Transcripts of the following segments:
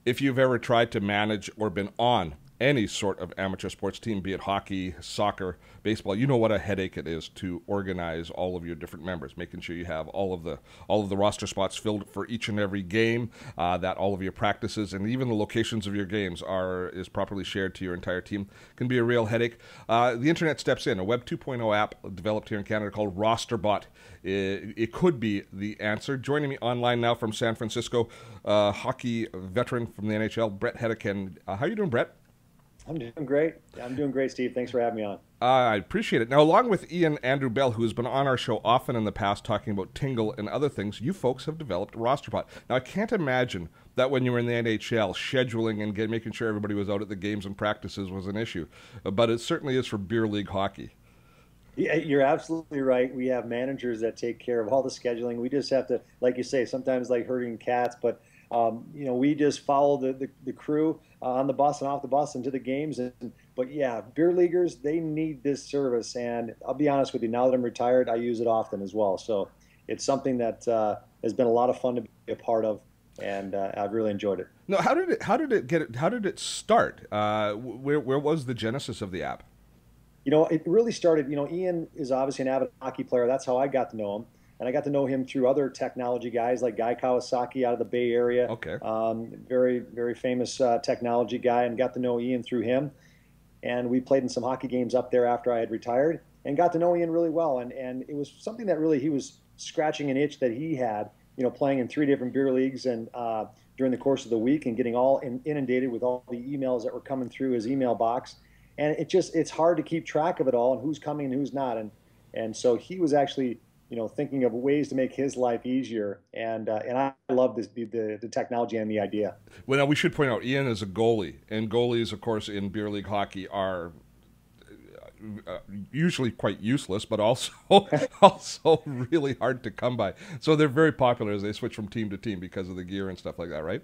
If you've ever tried to manage or been on any sort of amateur sports team, be it hockey, soccer, baseball, you know what a headache it is to organize all of your different members, making sure you have all of the roster spots filled for each and every game, that all of your practices and even the locations of your games is properly shared to your entire team. Can be a real headache. The internet steps in. A Web 2.0 app developed here in Canada called Rosterbot. It could be the answer. Joining me online now from San Francisco, hockey veteran from the NHL, Bret Hedican. How are you doing, Bret? I'm doing great. I'm doing great, Steve. Thanks for having me on. I appreciate it. Now, along with Ian Andrew Bell, who has been on our show often in the past talking about Tingle and other things, you folks have developed Rosterbot. Now, I can't imagine that when you were in the NHL, scheduling and making sure everybody was out at the games and practices was an issue. But it certainly is for beer league hockey. Yeah, you're absolutely right. We have managers that take care of all the scheduling. We just have to, like you say, sometimes like herding cats, but we just follow the crew on the bus and off the bus into the games. But yeah, beer leaguers, they need this service. And I'll be honest with you, now that I'm retired, I use it often as well. So it's something that has been a lot of fun to be a part of, and I've really enjoyed it. No, how did it start? Where was the genesis of the app? It really started, Ian is obviously an avid hockey player. That's how I got to know him. And I got to know him through other technology guys like Guy Kawasaki out of the Bay Area. Okay. Very, very famous technology guy, and got to know Ian through him. And we played in some hockey games up there after I had retired and got to know Ian really well. And it was something that really he was scratching an itch that he had, playing in 3 different beer leagues and during the course of the week and getting all inundated with all the emails that were coming through his email box. And it's hard to keep track of it all and who's coming and who's not. And so he was actually thinking of ways to make his life easier, and I love the technology and the idea. Well, now we should point out Ian is a goalie, and goalies, of course, in beer league hockey are usually quite useless, but also also really hard to come by. So they're very popular as they switch from team to team because of the gear and stuff like that, right?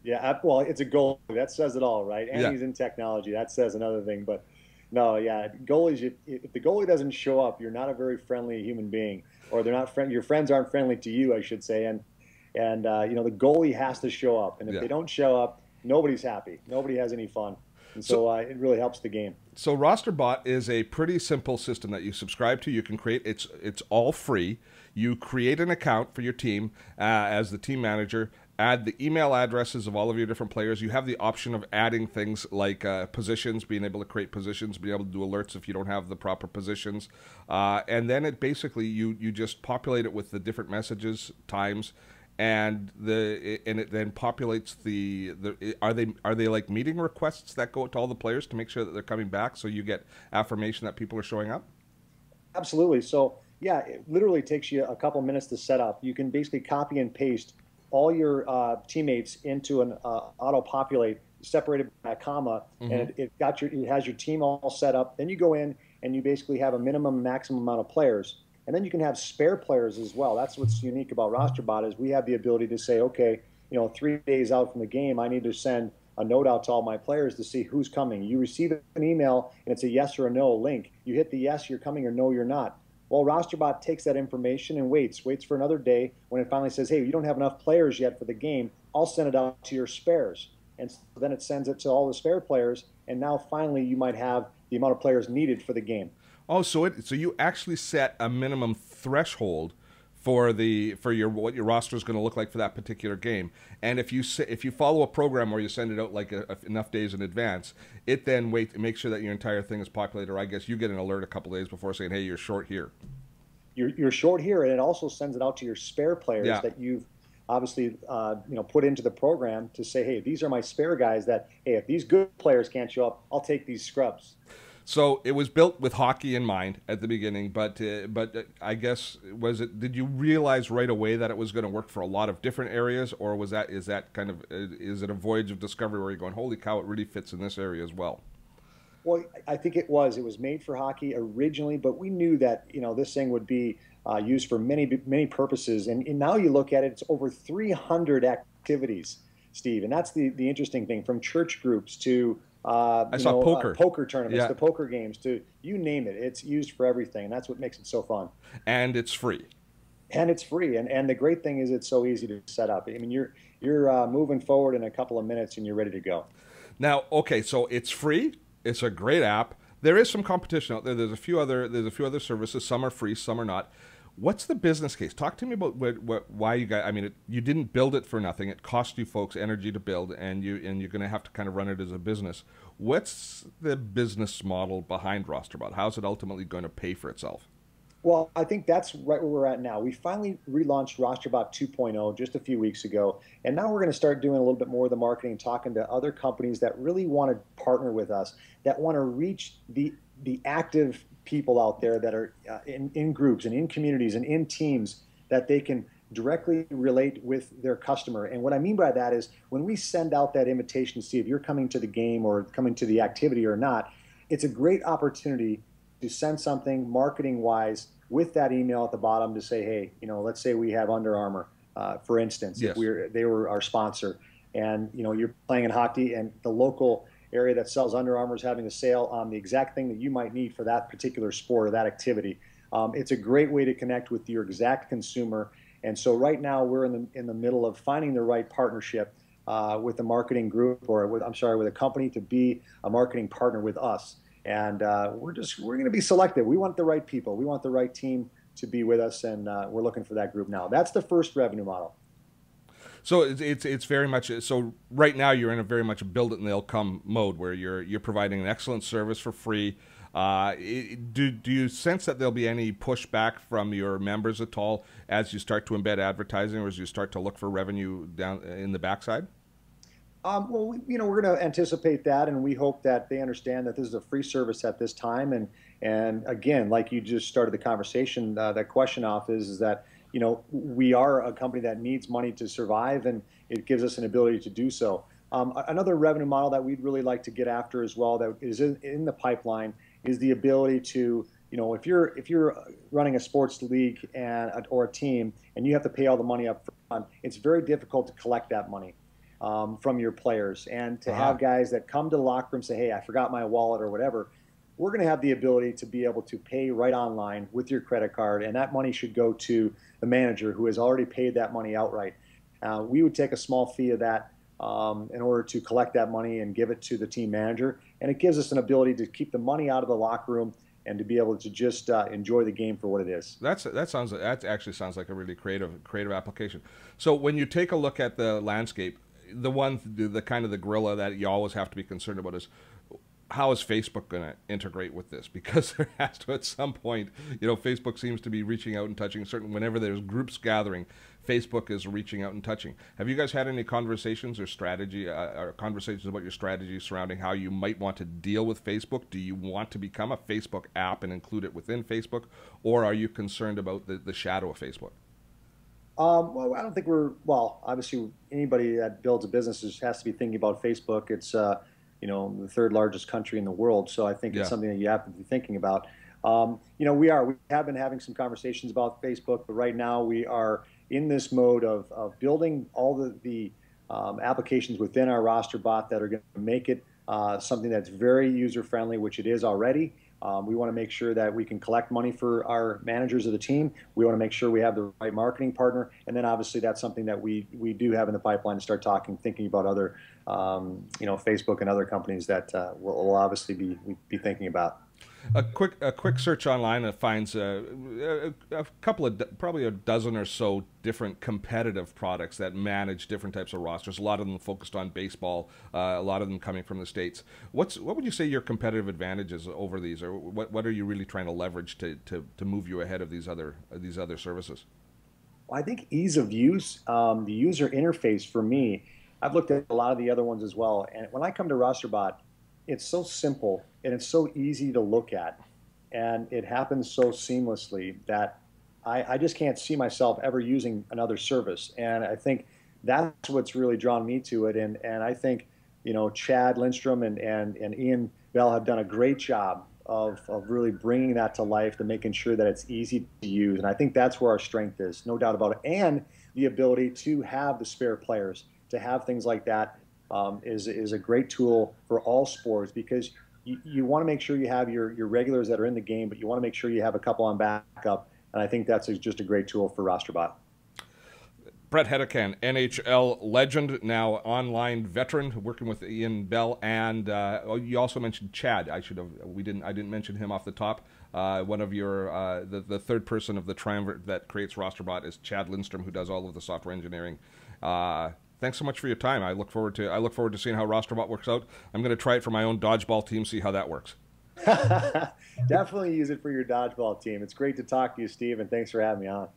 Yeah, well, it's a goalie. That says it all, right? And Yeah. he's in technology. That says another thing, but no, yeah, goalies. If the goalie doesn't show up, you're not a very friendly human being, or they're not friend. Your friends aren't friendly to you, I should say. And the goalie has to show up, and if Yeah. they don't show up, nobody's happy. Nobody has any fun, and so it really helps the game. So Rosterbot is a pretty simple system that you subscribe to. You can create it's all free. You create an account for your team as the team manager. Add the email addresses of all of your different players. You have the option of adding things like positions, being able to create positions, being able to do alerts if you don't have the proper positions, and then it basically you just populate it with the different messages, times, and it then populates the are they like meeting requests that go to all the players to make sure that they're coming back, so you get affirmation that people are showing up? Absolutely. So yeah, it literally takes you a couple minutes to set up. You can basically copy and paste all your teammates into an auto-populate separated by a comma, and it has your team all set up. Then you go in and you basically have a minimum, maximum amount of players, and then you can have spare players as well. That's what's unique about Rosterbot is we have the ability to say, okay, 3 days out from the game, I need to send a note out to all my players to see who's coming. You receive an email and it's a yes or a no link. You hit the yes, you're coming, or no, you're not. Well, Rosterbot takes that information and waits for another day. When it finally says, hey, you don't have enough players yet for the game, I'll send it out to your spares. And so then it sends it to all the spare players, and now finally you might have the amount of players needed for the game. Oh, so you actually set a minimum threshold for your what your roster is going to look like for that particular game, and if you follow a program where you send it out like enough days in advance, it then makes sure that your entire thing is populated. Or I guess you get an alert a couple days before saying, hey, you're short here. You're short here, and it also sends it out to your spare players that you've obviously put into the program to say, hey, these are my spare guys that, hey, if these good players can't show up, I'll take these scrubs. So it was built with hockey in mind at the beginning, but I guess did you realize right away that it was going to work for a lot of different areas, or is it a voyage of discovery where you're going, holy cow, it really fits in this area as well? Well, I think it was. It was made for hockey originally, but we knew that this thing would be used for many purposes. And now you look at it, it's over 300 activities, Steve. And that's the interesting thing, from church groups to I saw poker. Poker tournaments, Yeah. to poker games, to you name it. It's used for everything, and that's what makes it so fun. And it's free. and it's free. And the great thing is it's so easy to set up. I mean, you're moving forward in a couple of minutes and you're ready to go. Now, okay, so it's free. It's a great app. There is some competition out there. There's a few other services. Some are free, some are not. What's the business case? Talk to me about why you guys. I mean, you didn't build it for nothing. It cost you folks energy to build, and you're going to have to kind of run it as a business. What's the business model behind Rosterbot? How's it ultimately going to pay for itself? Well, I think that's right where we're at now. We finally relaunched Rosterbot 2.0 just a few weeks ago, and now we're going to start doing a little bit more of the marketing, talking to other companies that really want to partner with us, that want to reach the active people out there that are in groups and in communities and in teams that they can directly relate with their customer. And what I mean by that is when we send out that invitation to see if you're coming to the game or coming to the activity or not, it's a great opportunity to send something marketing wise with that email at the bottom to say, hey, let's say we have Under Armour, for instance, Yes. if they were our sponsor, and you're playing in hockey, and the local area that sells Under Armour is having a sale on the exact thing that you might need for that particular sport or that activity. It's a great way to connect with your exact consumer. And so right now we're in the middle of finding the right partnership with the marketing group, or with a company to be a marketing partner with us. And we're going to be selective. We want the right people. We want the right team to be with us, and we're looking for that group now. That's the first revenue model. So it's very much so. Right now, you're in a very much build it and they'll come mode where you're providing an excellent service for free. Do you sense that there'll be any pushback from your members at all as you start to embed advertising, or as you start to look for revenue down in the backside? Well, we're going to anticipate that, and we hope that they understand that this is a free service at this time. And again, like you just started the conversation, that question off is that we are a company that needs money to survive, and it gives us an ability to do so. Another revenue model that we'd really like to get after as well, that is in the pipeline, is the ability to, if you're running a sports league or a team, and you have to pay all the money up front, it's very difficult to collect that money from your players, and to have guys that come to the locker room say, hey, I forgot my wallet or whatever. We're going to have the ability to be able to pay right online with your credit card, and that money should go to the manager who has already paid that money outright. We would take a small fee of that in order to collect that money and give it to the team manager, and it gives us an ability to keep the money out of the locker room and to be able to just enjoy the game for what it is. That actually sounds like a really creative application. So when you take a look at the landscape, the kind of the gorilla that you always have to be concerned about is, how is Facebook going to integrate with this? Because there has to, at some point, Facebook seems to be reaching out and touching whenever there's groups gathering, Facebook is reaching out and touching. Have you guys had any conversations or conversations about your strategy surrounding how you might want to deal with Facebook? Do you want to become a Facebook app and include it within Facebook, or are you concerned about the shadow of Facebook? Well, I don't think obviously anybody that builds a business has to be thinking about Facebook. It's the third largest country in the world. So I think it's something that you have to be thinking about. We have been having some conversations about Facebook, but right now we are in this mode of building all the applications within our Rosterbot that are going to make it something that's very user-friendly, which it is already. We want to make sure that we can collect money for our managers of the team. We want to make sure we have the right marketing partner. And then obviously that's something that we do have in the pipeline to start thinking about other, Facebook and other companies that we'll obviously be thinking about. A quick search online finds a couple of probably a dozen or so different competitive products that manage different types of rosters. A lot of them focused on baseball. A lot of them coming from the States. What would you say your competitive advantages over these, or what are you really trying to leverage to move you ahead of these other services? Well, I think ease of use, the user interface for me. I've looked at a lot of the other ones as well, and when I come to Rosterbot, it's so simple and it's so easy to look at, and it happens so seamlessly that I just can't see myself ever using another service. And I think that's what's really drawn me to it. And I think, Chad Lindstrom and Ian Bell have done a great job of really bringing that to life, to making sure that it's easy to use. And I think that's where our strength is, no doubt about it. And the ability to have the spare players, to have things like that is a great tool for all sports, because you want to make sure you have your regulars that are in the game, but you want to make sure you have a couple on backup And I think that's just a great tool for Rosterbot. Bret Hedican, NHL legend, now online veteran, working with Ian Bell, and you also mentioned Chad. I didn't mention him off the top. One of your the third person of the triumvirate that creates Rosterbot is Chad Lindstrom, who does all of the software engineering. Thanks so much for your time. I look forward to seeing how Rosterbot works out. I'm going to try it for my own dodgeball team, see how that works. Definitely use it for your dodgeball team. It's great to talk to you, Steve, and thanks for having me on.